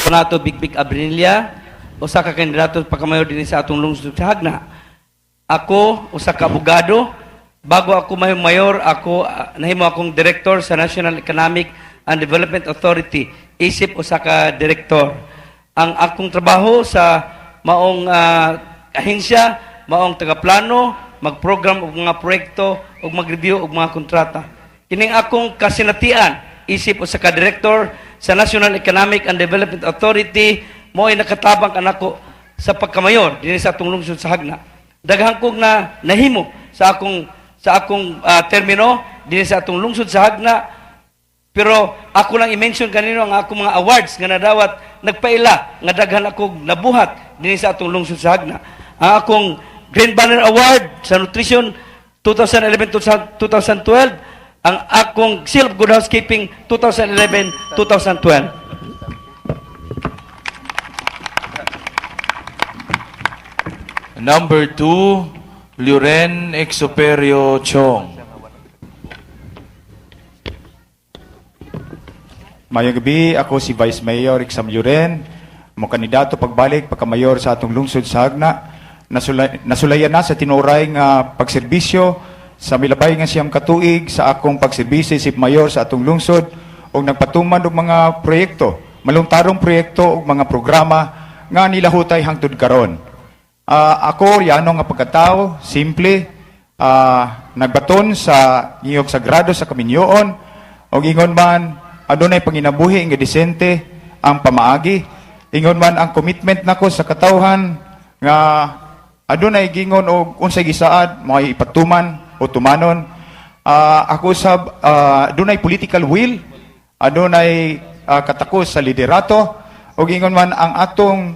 Donato Bigbig Abrilla, usa ka kandidato pagkamayor din sa atong lungsod sa Hagna. Ako, usa ka abogado, bago ako mayor, ako nahimo akong director sa National Economic and Development Authority, isip usa ka director. Ang akong trabaho sa maong ahensya, maong tagaplano, magprogram og mga proyekto ug mag-review og mga kontrata. Kining akong kasinatian, isip usa ka director sa National Economic and Development Authority, mo'y nakatabang kanako sa pagkamayor dinhi sa atong lungsod sa Hagna. Daghang kog na nahimo sa akong termino dinhi sa atong lungsod sa Hagna, pero ako lang i-mention kanino ang akong mga awards nga nadawat nagpaila nga daghan akong nabuhat dinhi sa atong lungsod sa Hagna. Ang akong Green Banner Award sa Nutrition 2011-2012, ang akong Seal of Good Housekeeping 2011-2012. Number 2, Luren Exuperio Chong. Mayong gabi, ako si Vice Mayor Iksam Luren, mo kandidato pagbalik pagkamayor sa atong lungsod sa Hagna. Nasulayan na sa tinuray nga pagserbisyo sa milabay nga siyam katuig sa akong pagserbisyo isip mayor sa atong lungsod ug nagpatuman og mga proyekto, malungtarong proyekto ug mga programa nga nilahutay hangtod karon. Ako yano nga pagkatao, simple, nagbaton sa ngiyog sagrado sa kaminyoon ug ingon man adunay panginabuhi nga disente ang pamaagi, ingon man ang commitment nako sa katawhan nga adunay gingon og unsay gisaad may ipatuman o tumanon. Ako sab adunay political will, adunay katakos sa liderato ug ingon man ang atong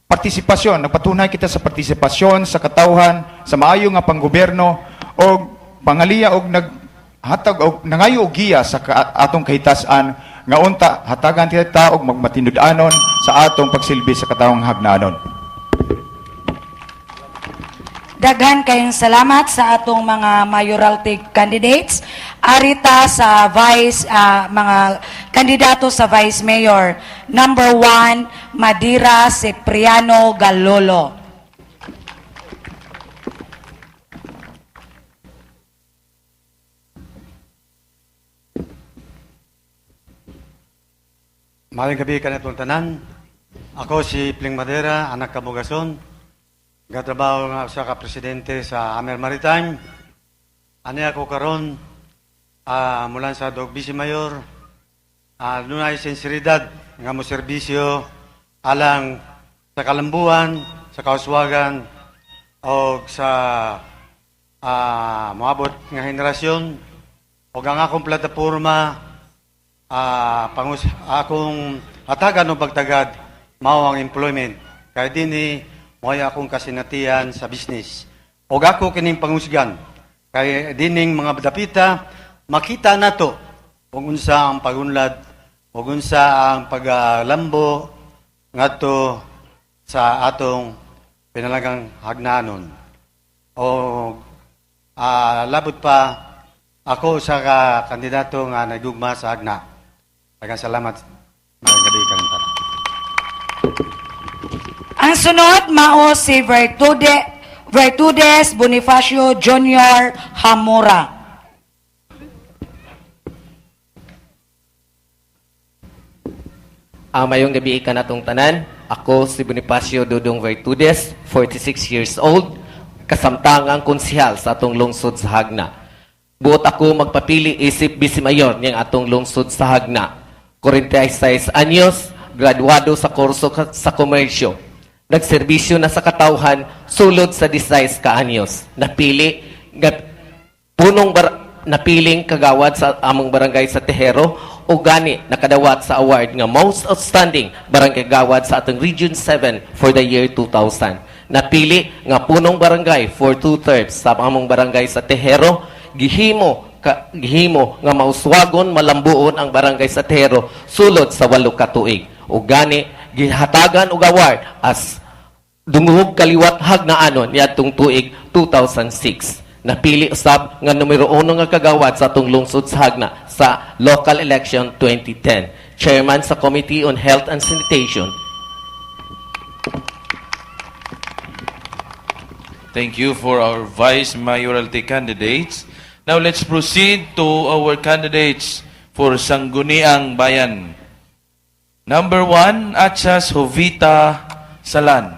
partisipasyon, nagpatunay kita sa partisipasyon sa katawhan sa maayo nga panggobyerno og pangaliya og naghatag og nangayo og giya sa atong kahitasan nga unta hatagan kita og magmatinud-anon sa atong pagsilbi sa katawhang hagnanon. Daghan kayong salamat sa atong mga mayoralty candidates. Arita sa mga kandidato sa Vice Mayor. Number 1, Madira Cipriano Galolo. Maayong gabi kanatong tanan. Ako si Pling Madera, anak Kabugason. Gatrabaho nga sa ka-presidente sa Amer Maritime. Ani ako karon mula sa Dog Vice Mayor. Dunay sinseridad nga mo serbisyo alang sa kalambuan, sa kauswagan o sa moabot nga henerasyon o ang akong plataporma akong hatagan o pagtagad mao ang employment. Kaya dinhi mo'y akong kasinatian sa business. O ako kining pangusgan. Kaya dining mga dapita, makita na to kung unsa ang pagunlad, kung unsa ang paglambo ngadto sa atong pinalagang hagnanon. O labot pa, ako sa kandidato nga nagdugma sa Hagna. Daghang salamat. Magandang gabi kang tanan. Ang sunod, mao si Vertudes Bonifacio Jr. Hamura. Mayong gabi ka natong tanan. Ako si Bonifacio Dudong Vertudes, 46 years old, kasamtangang konsehal sa atong lungsod sa Hagna. Buot ako magpapili isip Vice Mayor niyang atong lungsod sa Hagna. 46 anyos, graduado sa kurso sa komersyo. Nagserbisyo na sa katawhan sulod sa 16 ka anyos. Napiling kagawad sa among barangay sa Tejero o gani nakadawat sa award nga Most Outstanding Barangay Gawad sa atong Region 7 for the year 2000. Napili nga punong barangay for 2 terms sa among barangay sa Tejero. Gihimo nga mauswagon malambuon ang barangay sa Tejero sulod sa 8 ka tuig. O gani gihatagan og award as dungog kaliwat hagnaanon niadtong tuig 2006. Napili usab nga numero 1 nga kagawad sa atong lungsod sa Hagna sa local election 2010. Chairman sa Committee on Health and Sanitation. Thank you for our vice mayoralty candidates. Now let's proceed to our candidates for Sangguniang Bayan. Number 1, Achas Jovita Salan.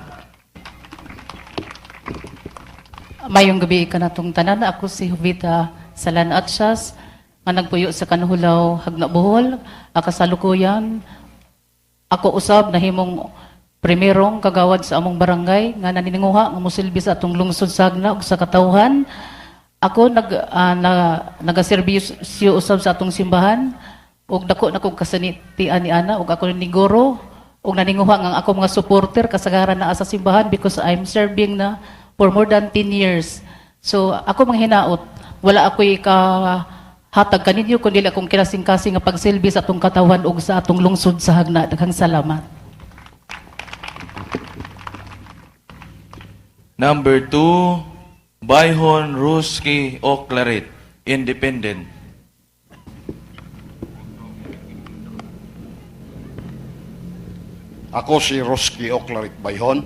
Mayong gabi ka natong tanan. Ako si Jovita Salan Atsyas, nga nagpuyo sa Kanuhulaw, Hagna Bohol, kasalukuyan. Ako usab na himong primerong kagawad sa among barangay nga nanininguha nga mosilbi sa atong lungsod sa Hagna ug sa katawhan. Ako nagaserbisyo usab sa atong simbahan ug dako na kog kasanitian ni ana ug ako ni guro ug naninguha nga ako mga supporter kasagaran na sa simbahan because I'm serving na for more than 10 years. So ako mga hinaot, wala ako'y hatag kaninyo kundi akong kinasing-kasing nga pagsilbi sa atong katawan ug sa atong lungsod sa Hagna. Daghang salamat. Number 2, Bayhon Ruski Oclaret, Independent. Ako si Roski Oclarit Bayhon,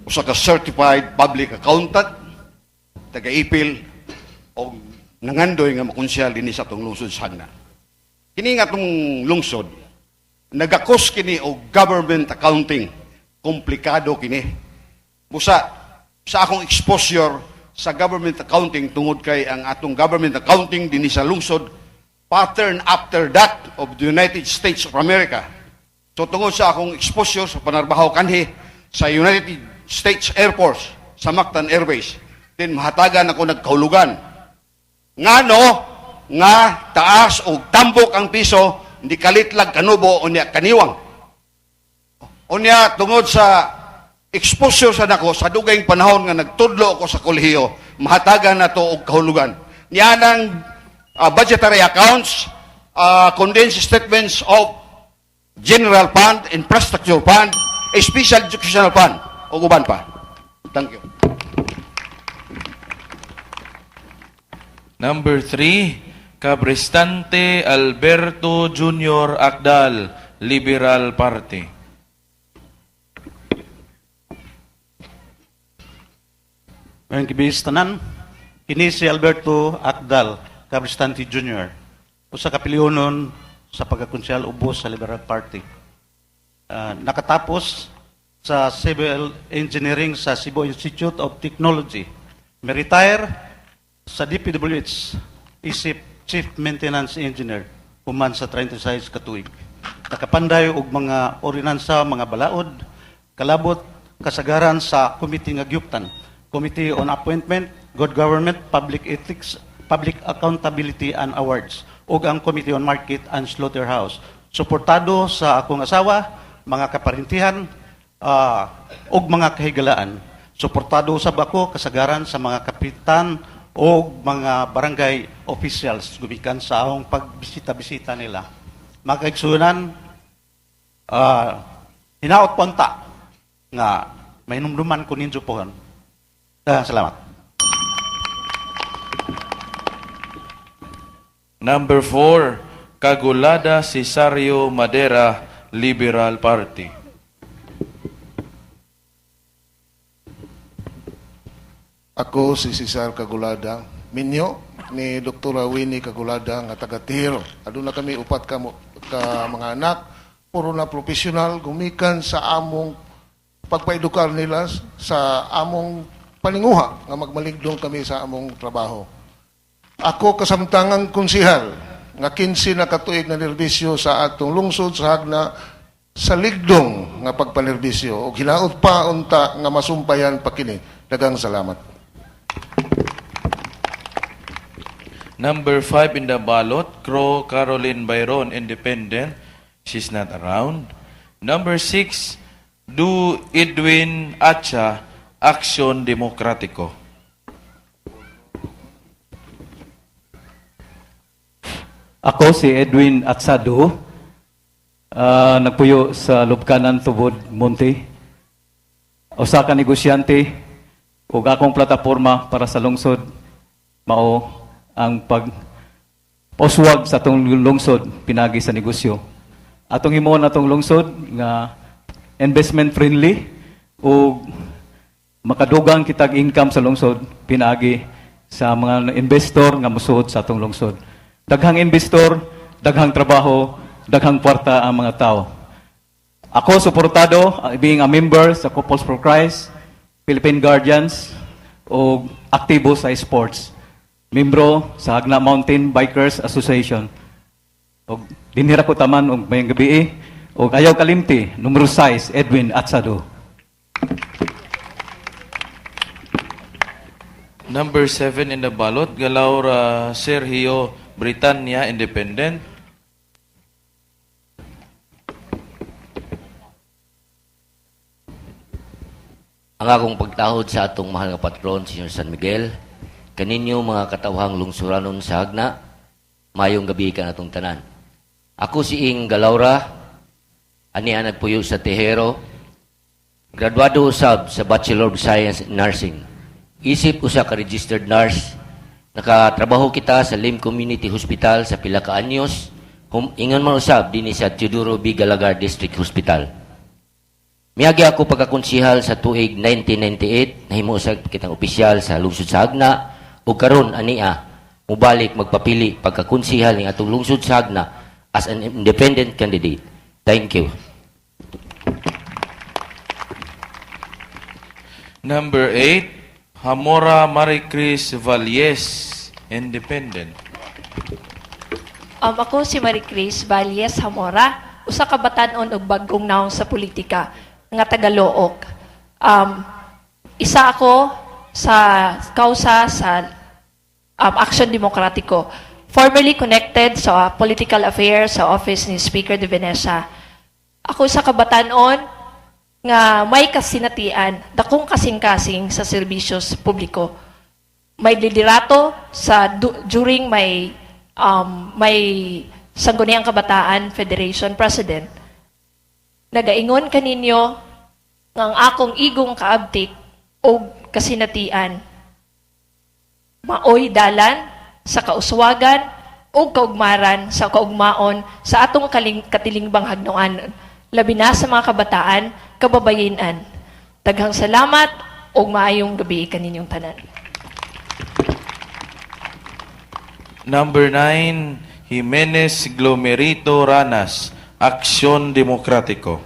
usa ka certified public accountant, taga-ipil o nangandoy nga makonsyal dinhi sa atong lungsod sa Hagna. Kini nga atong lungsod, nagakos kini og government accounting, komplikado kini. Busa sa akong exposure sa government accounting tungod kay ang atong government accounting dinhi sa lungsod pattern after that of the United States of America. So tungod sa akong exposure sa panarbaho kanhi sa United States Air Force, sa Mactan Air Base, then mahatagan ako nagkahulugan. Ngano nga taas o tambok ang piso, hindi kalitlag kanubo o niya kaniwang. O niya tungod sa exposure sa nako sa dugayng panahon nga nagtudlo ako sa kolehiyo, mahatagan na to og kahulugan. Niya ng budgetary accounts, condensed statements of General Fund, Infrastructure Fund, Special Educational Fund, o uban pa. Thank you. Number 3, Cabrestante Alberto Jr. Akdal, Liberal Party. Mayong kibis tanan, kini si Alberto Akdal, Cabrestante Jr. Usa ka pilyonon sa pagkakonsyal ubos sa Liberal Party. Nakatapos sa Civil Engineering sa Cebu Institute of Technology. May-retire sa DPWH, isip Chief Maintenance Engineer, human sa 36 katuig. Nakapanday og mga ordinansa, mga balaod, kalabot, kasagaran sa Committee nga Gyuptan, Committee on Appointment, Good Government, Public Ethics, Public Accountability and Awards, ug ang Committee on Market and Slaughterhouse. Suportado sa akong asawa, mga kaparintihan, ug mga kahigalaan. Suportado usab ako kasagaran sa mga kapitan o mga barangay officials gumikan sa akong pagbisita-bisita nila. Mga kaigsunan, hinaot punta nga may numduman ko ninyo pohon. Salamat. Number 4, Cagulada Cesario Madera, Liberal Party. Ako si Cesar Cagulada, minyo ni Dr. Winnie Cagulada nga taga Tihero. Aduna kami upat ka mga anak, puro na profesional, gumikan sa among pagpaedukar nila sa among paninguha nga magmaligdong kami sa among trabaho. Ako kasamtangang konsihal nga 15 na katuig na nerbisyo sa atong lungsod sa Hagna sa ligdong nga pagpanerbisyo ug hinaot pa unta nga masumpayan pa kini. Daghang salamat. Number 5 in the ballot, Crow Caroline Byron, Independent. She's not around. Number 6, Du Edwin Acha, Action Demokratiko. Ako si Edwin Atsado, nagpuyo sa Lubkanan, Tubod, Monte. Usa ka negosyante ug akong plataporma para sa lungsod mao ang pag-uswag sa atong lungsod pinagi sa negosyo. atong himo atong lungsod nga investment friendly o makadugang kitag income sa lungsod pinaagi sa mga investor nga mosuhod sa atong lungsod. Daghang investor, daghang trabaho, daghang kwarta ang mga tao. Ako suportado being a member sa Couples for Christ, Philippine Guardians o aktibo sa sports. Membro sa Hagna Mountain Bikers Association. O dinhira ko taman og mayong gabi o ayaw kalimti numero 6 Edwin Atsado. Number 7 in the ballot, Galaura Sergio Britannia, Independent. Ang akong pagtahod sa atong mahal nga patron, Sr. San Miguel, kaninyo mga katawhang lungsuranon sa Hagna, mayong gabi ka natong tanan. Ako si Ing Galaura, aniya nagpuyo sa Tejero, graduado usab sa Bachelor of Science in Nursing. Isip usa ka registered nurse, nakatrabaho kita sa Lim Community Hospital sa pila ka anyos, ingon man usab dinhi sa Teodoro B. Galagar District Hospital. Miagi ako pagkakonsihal sa tuig 1998, nahimo usab kitang opisyal sa lungsod sa Hagna, ug karon ania mubalik magpapili pagkakonsihal ning atong lungsod sa Hagna as an independent candidate. Thank you. Number 8, Hamora Maricris Valles, Independent. Ako si Maricris Valles Hamora, usa ka batan-on og bagong naong sa politika nga Tagalook. Isa ako sa kausa sa Action Demokratiko. Formerly connected sa political affairs sa office ni Speaker de Vanessa. Ako sa kabatanon nga may kasinatian, dakong kasing-kasing sa serbisyos publiko. May liderato sa during may Sangguniang Kabataan Federation President. Nagaingon kaninyo ng akong igong kaabtik o kasinatian. Maoy dalan sa kauswagan o kaugmaran sa kaugmaon sa atong katilingbang hagnoan, labi na sa mga kabataan, kababayinan. Daghang salamat o maayong gabi kaninyong tanan. Number 9, Jimenez Glomerito Ranas, Aksyon Demokratiko.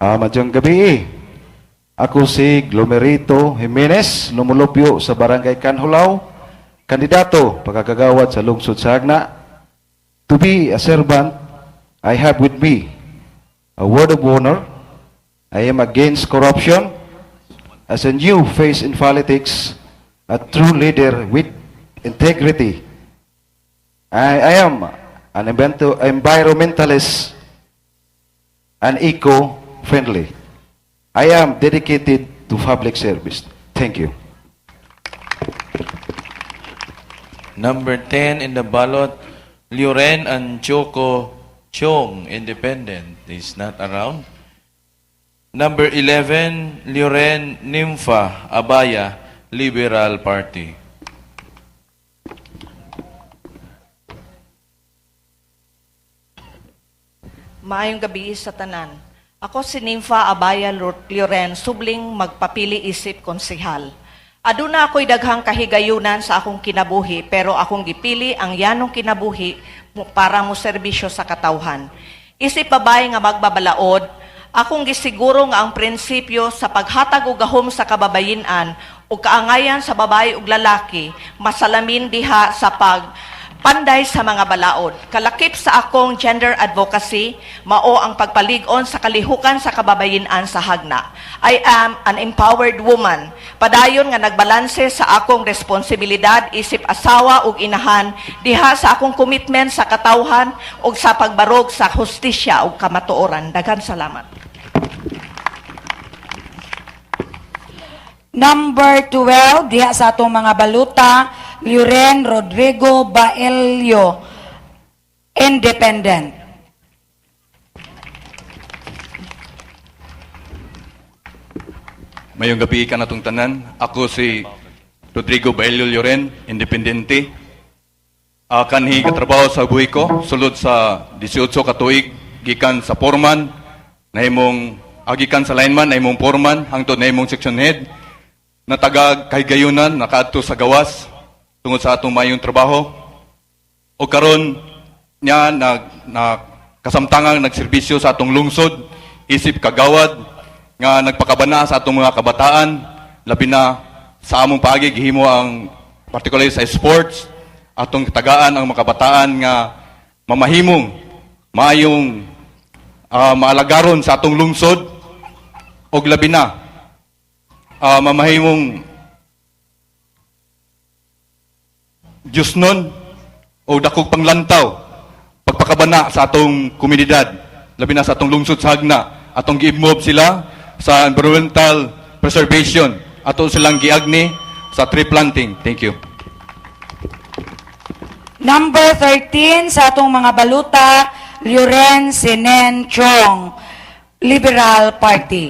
Madyang gabi. Ako si Glomerito Jimenez, lumulupyo sa Barangay Kanhulaw, kandidato pagkakagawad sa lungsod sa Hagna. To be a servant, I have with me a word of honor. I am against corruption. As a new face in politics, a true leader with integrity. I am an environmentalist and eco-friendly. I am dedicated to public service. Thank you. Number 10 in the ballot, Lloren Anchoco Chong, Independent, is not around. Number 11, Lloren Nympha Abaya, Liberal Party. Maayong gabi sa tanan. Ako si Nympha Abaya Lloren, subling magpapili isip konsehal. Aduna ako'y daghang kahigayunan sa akong kinabuhi, pero akong gipili ang yanong kinabuhi para mo serbisyo sa katawhan. Isip babay nga magbabalaod, akong gisiguro nga ang prinsipyo sa paghatag og gahom sa kababayinan ug kaangayan sa babae ug lalaki masalamin diha sa panday sa mga balaod. Kalakip sa akong gender advocacy, mao ang pagpalig-on sa kalihukan sa kababayinan sa Hagna. I am an empowered woman. Padayon nga nagbalanse sa akong responsibilidad isip asawa ug inahan diha sa akong commitment sa katawhan ug sa pagbarog sa hustisya ug kamatuoran. Daghan salamat. Number 12, diha sa atong mga baluta, Lloren Rodrigo Baelio, Independent. Mayong gabi ka natong tanan. Ako si Rodrigo Baelio Lloren, Independente. kanhi katrabaho sa buhi ko sulod sa 18 ka tuig gikan sa foreman nahimong gikan sa lineman nahimong foreman hangtod nahimong section head na taga kahigayunan nakaadto sa gawas tungod sa atong mayong trabaho o karon niya na kasamtangang nagserbisyo sa atong lungsod isip kagawad nga nagpakabana sa atong mga kabataan labi na sa among paagi gihimo ang particularly sa sports atong tagaan ang mga kabataan nga mamahimong maayong maalagaron sa atong lungsod og labi na mamahimong Diyosnon o dakog panglantaw pagpakabana sa atong komunidad labi na sa atong lungsod sa Hagna atong gi-move sila sa environmental preservation ato silang giagni sa tree planting. Thank you. Number 13 sa atong mga baluta, Luren Sinen Chong, Liberal Party.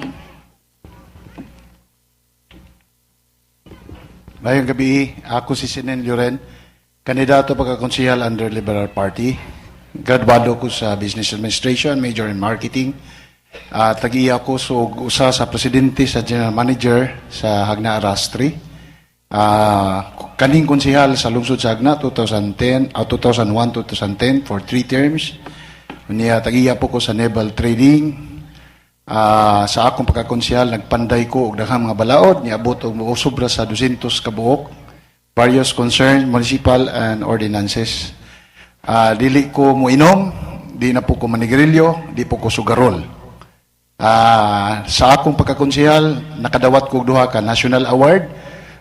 Mayong gabi, ako si Sinen Luren, kandidato pagkakonsihal under Liberal Party. Graduado ko sa Business Administration, major in Marketing. Tag-iya ko usa sa presidente sa General Manager sa Hagna Arastri. Kaning konsihal sa lungsod sa Hagna 2001-2010 for 3 terms. Niya tag-iya po ko sa Naval Trading. Sa akong pagkakonsihal nagpanday ko og daghang mga balaod niabot og sobra sa 200 ka buok. Various concerns, municipal and ordinances. Dili ko moinom, di na po ko manigrilyo, di po ko sugarol. Sa akong pagkakonsihal nakadawat ko og duha ka national award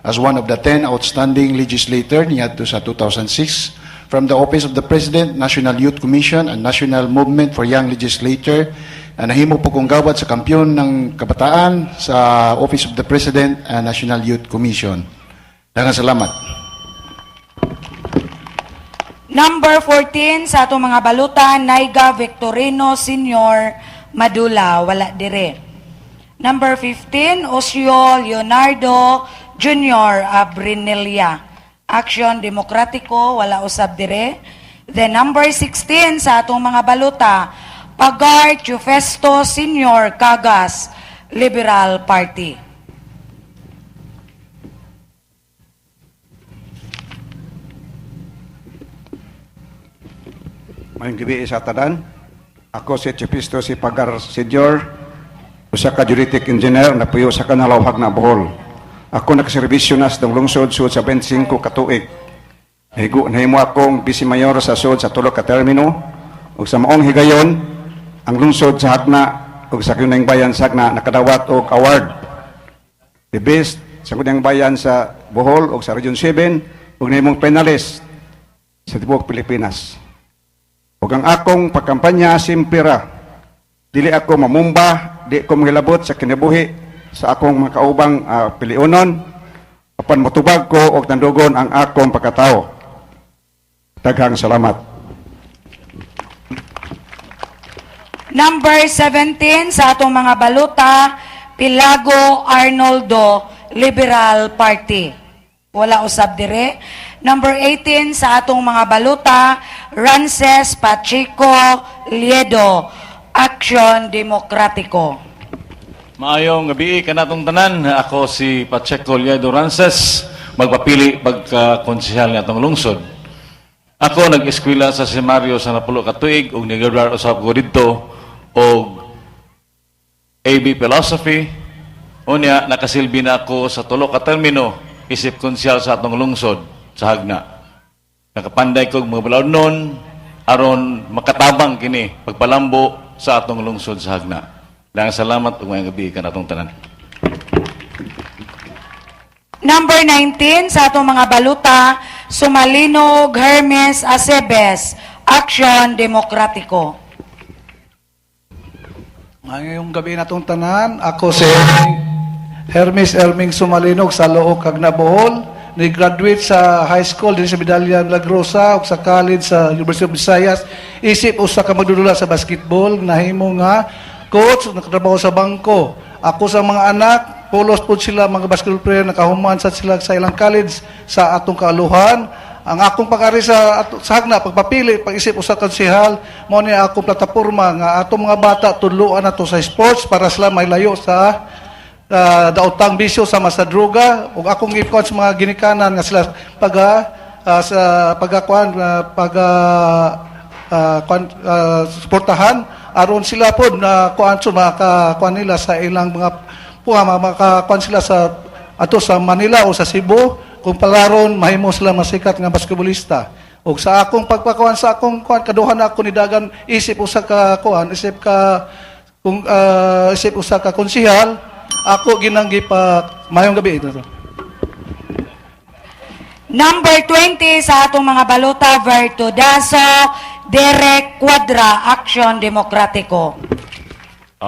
as one of the 10 outstanding legislator niadto sa 2006 from the Office of the President, National Youth Commission, and National Movement for Young Legislator. Nahimo po kong gawad sa kampyon ng kabataan sa Office of the President and National Youth Commission. Daghang salamat. Number 14 sa atong mga baluta, Naiga Victorino Senior, Madula, wala dire. Number 15, Osio Leonardo Jr. Abrinelia, Action Demokratiko, wala usab dire. Then number 16 sa atong mga baluta, Pagar Chufesto Senior Cagas, Liberal Party. Mayong gabi sa tanan. Ako si Chipisto si Pagar Senior, usa ka juridic engineer na puyo sa Kanalawhag na Bohol. Ako nakaserbisyo na sa lungsod suod sa 25 ka tuig. Nahimo akong vice mayor sa suod sa tulo ka termino ug sa maong higayon ang lungsod sa Hagna ug sa Kunang Bayan sa Hagna nakadawat og award. The best sa Kunang Bayan sa Bohol ug sa Region 7 ug nahimong finalist sa tibuok Pilipinas. Ug ang akong pagkampanya simpira, dili ako mamumba, di ko mahilabot sa kinabuhi sa akong mga kaubang piliunon, apan motubag ko og tandugon ang akong pagkatao. Daghang salamat. Number 17 sa atong mga baluta, Pilago Arnoldo, Liberal Party. Wala usab dire. Number 18 sa atong mga baluta, Rances Pacheco Liedo, Action Demokratiko. Maayong gabi kanatong tanan. Ako si Pacheco Liedo Rances, magpapili pagka-konsehal ng atong lungsod. Ako nag-eskwela sa seminaryo sa Napulo ka tuig ug nag-graduate usab ko didto og AB Philosophy. Unya nakasilbi na ako sa tulo ka termino isip konsehal sa atong lungsod sa Hagna. Nakapanday ko mga balaod noon aron makatabang kini pagpalambo sa atong lungsod sa Hagna. Daghang salamat ug maayong gabi kanatong tanan. Number 19 sa atong mga baluta, Sumalino Hermes Acebes, Action Demokratiko. Ngayong gabi natong tanan, ako si Hermes Erming Sumalinog sa Look Hagna Bohol. Ni-graduate sa high school din sa Medalya Milagrosa ug sa college sa University of Visayas. Isip usa ka magdudula sa basketball, nahimo nga coach, nakatrabaho sa bangko. Ako sa mga anak, pulos po sila mga basketball player, nakahuman sa sila sa ilang college sa atong kaaluhan. ang akong pag-ari sa Hagna, pagpapili, pag-isip usa ka konsehal, mo ni akong plataporma nga atong mga bata tudloan nato sa sports para sila may layo sa daotang bisyo sama sa droga ug akong ipon sa mga ginikanan nga sila suportahan aron sila pod na kuan so makakuan nila sa ilang mga makakuan sila sa ato sa Manila o sa Cebu kung palaron mahimo sila masikat nga basketballista. Ug sa akong pagpakuan sa akong kuan kaduhan ako ni dagan isip usa ka kuan isip usa ka konsehal ako ginanggi pa mayong gabi ito. Number 20 sa atong mga balota, Vertudaso, Derek Quadra, Action Demokratiko.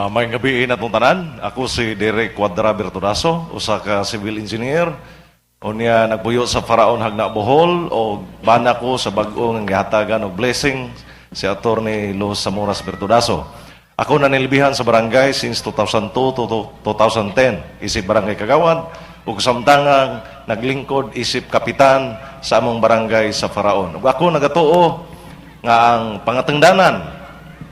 May gabi natong tanan. Ako si Derek Quadra Bertudaso, usa ka civil engineer. Unya nagpuyo sa Faraon Hagna Bohol o bana ko sa bag-ong gihatagan og blessing si Attorney Los Zamoras Bertudaso. Ako nanilbihan sa barangay since 2002 to 2010. Isip barangay Kagawad ug samtangang naglingkod isip kapitan sa among barangay sa Faraon. Ug ako nagatuo nga ang pangatengdanan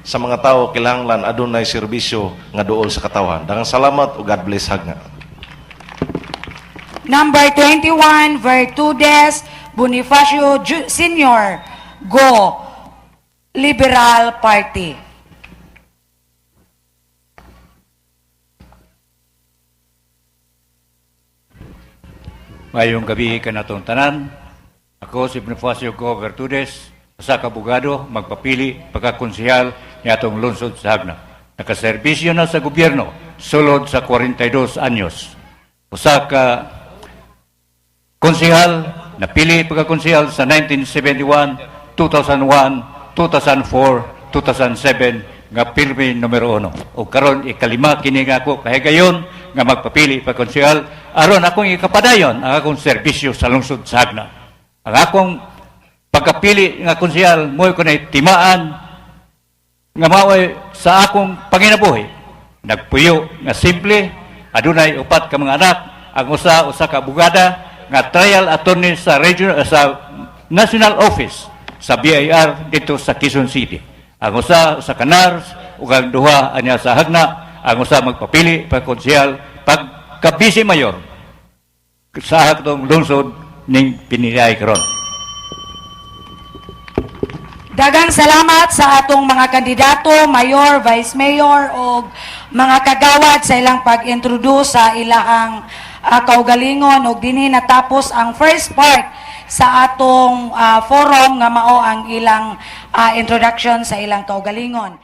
sa mga tao kinahanglan adunay serbisyo nga duol sa katawhan. Daghang salamat ug God bless Hagna. Number 21, Vertudes, Bonifacio Senior, Go, Liberal Party. Mayong gabi kanatong tanan. Ako si Bonifacio Go Vertudes, usa ka abogado, magpapili pagkakonsehal ni atong lungsod sa Hagna. Nakaserbisyo na sa gobyerno sulod sa 42 anyos. Usa ka konsehal, napili pagkakonsehal sa 1971, 2001, 2004, 2007 nga pirmi numero 1. O karon ikalima kini nga ako kahigayon nga magpapili pagkonsehal aron akong ikapadayon ang akong serbisyo sa lungsod sa Hagna. Ang akong pagkapili nga konsehal mo ko na timaan nga maway sa akong panginabuhi. Nagpuyo nga simple, adunay upat ka mga anak, ang usa ka abogada nga trial attorney sa national office sa BIR dito sa Quezon City. Ang usa sa kanars ug ang duha anya sa Hagna, ang usa magpapili pagkonsehal pagka-vice mayor sa atong lungsod ning pinilay karon. Dagang salamat sa atong mga kandidato, mayor, vice mayor o mga kagawad sa ilang pag-introduce sa ilahang kaugalingon ug dinhi natapos ang first part sa atong forum nga mao ang ilang introduction sa ilang kaugalingon.